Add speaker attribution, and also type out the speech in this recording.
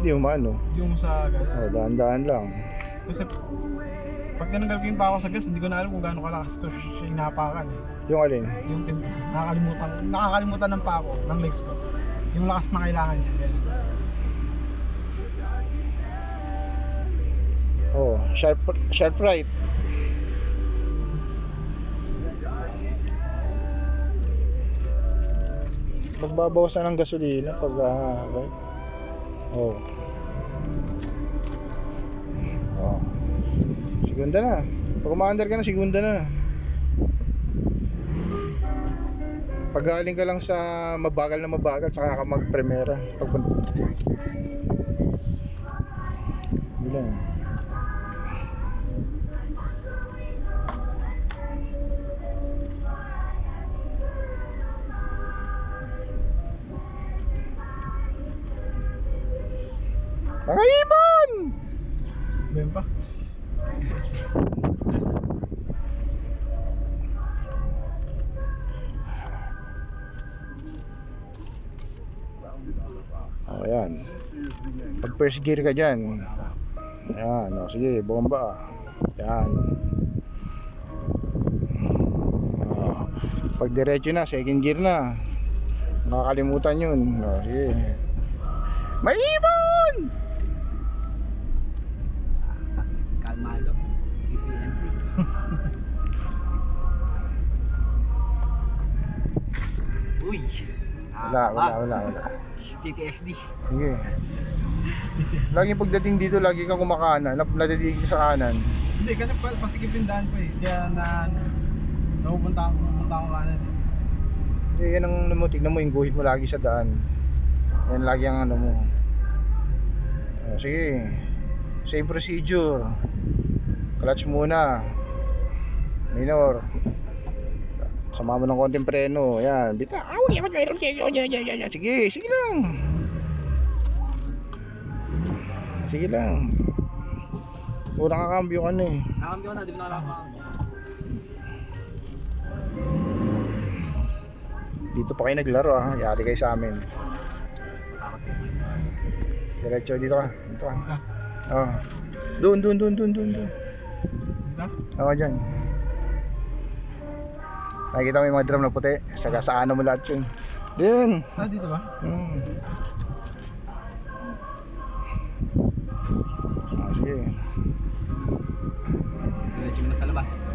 Speaker 1: Hindi umano.
Speaker 2: Yung sa gas.
Speaker 1: Oh, daan-daan lang.
Speaker 2: Kasi pag tinanggal ko yung pako sa gas, hindi ko na alam kung gaano kalakas ko siya hinapakan eh.
Speaker 1: Yung alin?
Speaker 2: Yung nakakalimutan ng pako, ng legs ko. Yung lakas na kailangan niya. Ganyan.
Speaker 1: Oh, sharp right. Magbabawas na ng gasolina pag right. Oh. Oh. Segunda na. Pag umaandar ka na, segunda na. Pag galing ka lang sa mabagal na mabagal, saka ka mag-primera. Bilang. Mga ibon!
Speaker 2: Ben pa?
Speaker 1: Oh, ayan. Pag first gear ka dyan. Ayan, oh, sige, bomba. Ayan. Oh, pag diretso na, second gear na. Nakakalimutan yun. Oh, sige. May ibon!
Speaker 2: Kalmado. CCNT. Uy!
Speaker 1: Wala.
Speaker 2: PTSD.
Speaker 1: Sige. Lagi pagdating dito, lagi kang kumakanan. Nadidig sa kanan.
Speaker 2: Hindi, kasi pasikip yung daan ko eh. Kaya napupunta ako kanan eh.
Speaker 1: Hindi, yan ang ano mo, tignan mo yung guhit mo lagi sa daan. Yan lagi ang ano mo. Oh, sige. Same procedure. Clutch muna. Minor. Sama mo ng konting preno. Ayan. Bita. Sige lang. Sige lang. Nakakambyo ka na eh.
Speaker 2: Nakambyo ko na, di ba nakakambyo?
Speaker 1: Dito pa kayo naglaro ha. Yari kayo sa amin. Diretso dito ka. Dito ka. Oh. Doon.
Speaker 2: Dito?
Speaker 1: Oo, dyan. Nakikita mo yung mga drum na puti. Sagasaan mo lahat yun. Din.
Speaker 2: Dito ba?
Speaker 1: Sige.
Speaker 2: Diretso mo na sa labas.